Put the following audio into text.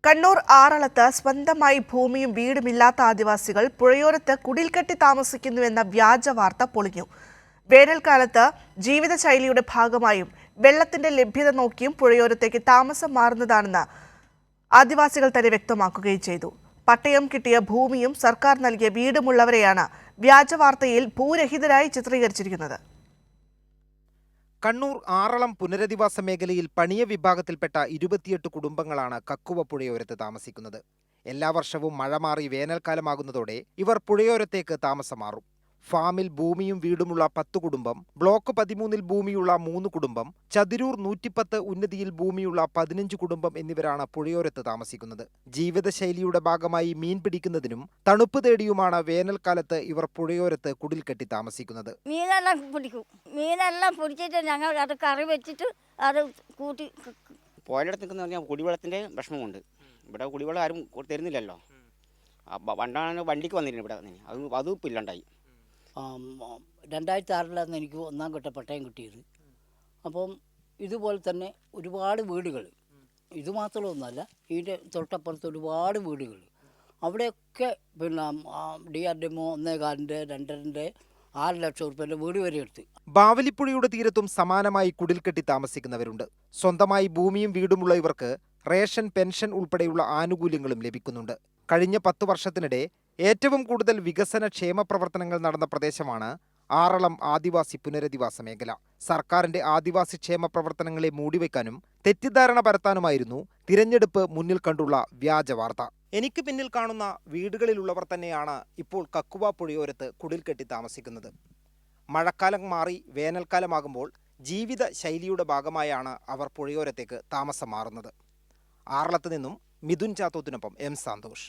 കണ്ണൂർ ആറളത്ത് സ്വന്തമായി ഭൂമിയും വീടുമില്ലാത്ത ആദിവാസികൾ പുഴയോരത്ത് കുടിൽകെട്ടി താമസിക്കുന്നുവെന്ന വ്യാജ വാർത്ത പൊളിഞ്ഞു. വേനൽക്കാലത്ത് ജീവിതശൈലിയുടെ ഭാഗമായും വെള്ളത്തിന്റെ ലഭ്യത നോക്കിയും പുഴയോരത്തേക്ക് താമസം മാറുന്നതാണെന്ന് ആദിവാസികൾ തന്നെ വ്യക്തമാക്കുകയും ചെയ്തു. പട്ടയം കിട്ടിയ ഭൂമിയും സർക്കാർ നൽകിയ വീടുമുള്ളവരെയാണ് വ്യാജ വാർത്തയിൽ ഭൂരഹിതരായി ചിത്രീകരിച്ചിരിക്കുന്നത്. കണ്ണൂർ ആറളം പുനരധിവാസ മേഖലയിൽ പണിയ വിഭാഗത്തിൽപ്പെട്ട 28 കുടുംബങ്ങളാണ് കക്കുവ പുഴയോരത്ത് താമസിക്കുന്നത്. എല്ലാ വർഷവും മഴ മാറി വേനൽക്കാലമാകുന്നതോടെ ഇവർ പുഴയോരത്തേക്ക് താമസം മാറും. ഫാമിൽ ഭൂമിയും വീടുമുള്ള 10 കുടുംബം, ബ്ലോക്ക് 13-ൽ ഭൂമിയുള്ള 3 കുടുംബം, ചതിരൂർ 110 ഉന്നതിയിൽ ഭൂമിയുള്ള 15 കുടുംബം എന്നിവരാണ് പുഴയോരത്ത് താമസിക്കുന്നത്. ജീവിതശൈലിയുടെ ഭാഗമായി മീൻ പിടിക്കുന്നതിനും തണുപ്പ് തേടിയുമാണ് വേനൽക്കാലത്ത് ഇവർ പുഴയോരത്ത് കുടിൽ കെട്ടി താമസിക്കുന്നത്. മീനെല്ലാം പിടിക്കും. മീനെല്ലാം പിടിച്ചിട്ട് ഞങ്ങൾ അത് കറി വെച്ചിട്ട് അത് കൂട്ടി. പുഴയിടത്ത് നിൽക്കുന്ന പറഞ്ഞാൽ കുടിവെള്ളത്തിൻ്റെ വിഷമമുണ്ട്. ഇവിടെ കുടിവെള്ളം ആരും തരുന്നില്ലല്ലോ. പണ്ടാണ് വണ്ടിക്ക് വന്നിരുന്നു ഇവിടെ, അതും ഇപ്പം ഇല്ലാണ്ടായി. 2006 എനിക്ക് 1-ാം ഘട്ട പട്ടയം കിട്ടിയത്. അപ്പം ഇതുപോലെ തന്നെ ഒരുപാട് വീടുകൾ, ഇതുമാത്രമൊന്നുമല്ല, ഇതിൻ്റെ തൊട്ടപ്പുറത്ത് ഒരുപാട് വീടുകൾ, അവിടെയൊക്കെ പിന്നെ DRDM 1.25-ൻ്റെ 2.5-ൻ്റെ 6 ലക്ഷം ഉറുപ്പിൻ്റെ വീട് വരെ എടുത്ത്. ബാവലിപ്പുഴയുടെ തീരത്തും സമാനമായി കുടിൽകെട്ടി താമസിക്കുന്നവരുണ്ട്. സ്വന്തമായി ഭൂമിയും വീടുമുള്ള ഇവർക്ക് റേഷൻ, പെൻഷൻ ഉൾപ്പെടെയുള്ള ആനുകൂല്യങ്ങളും ലഭിക്കുന്നുണ്ട്. കഴിഞ്ഞ 10 വർഷത്തിനിടെ ഏറ്റവും കൂടുതൽ വികസന ക്ഷേമ പ്രവർത്തനങ്ങൾ നടന്ന പ്രദേശമാണ് ആറളം ആദിവാസി പുനരധിവാസ മേഖല. സർക്കാരിന്റെ ആദിവാസി ക്ഷേമ പ്രവർത്തനങ്ങളെ മൂടിവെക്കാനും തെറ്റിദ്ധാരണ പരത്താനുമായിരുന്നു തിരഞ്ഞെടുപ്പ് മുന്നിൽ കണ്ടുള്ള വ്യാജ വാർത്ത. എനിക്ക് പിന്നിൽ കാണുന്ന വീടുകളിലുള്ളവർ തന്നെയാണ് ഇപ്പോൾ കക്കുവ പുഴയോരത്ത് കുടിൽകെട്ടി താമസിക്കുന്നത്. മഴക്കാലം മാറി വേനൽക്കാലമാകുമ്പോൾ ജീവിത ശൈലിയുടെ ഭാഗമായാണ് അവർ പുഴയോരത്തേക്ക് താമസം മാറുന്നത്. ആറളത്ത് നിന്നും മിഥുൻ ചാത്തോത്തിനൊപ്പം M. സന്തോഷ്.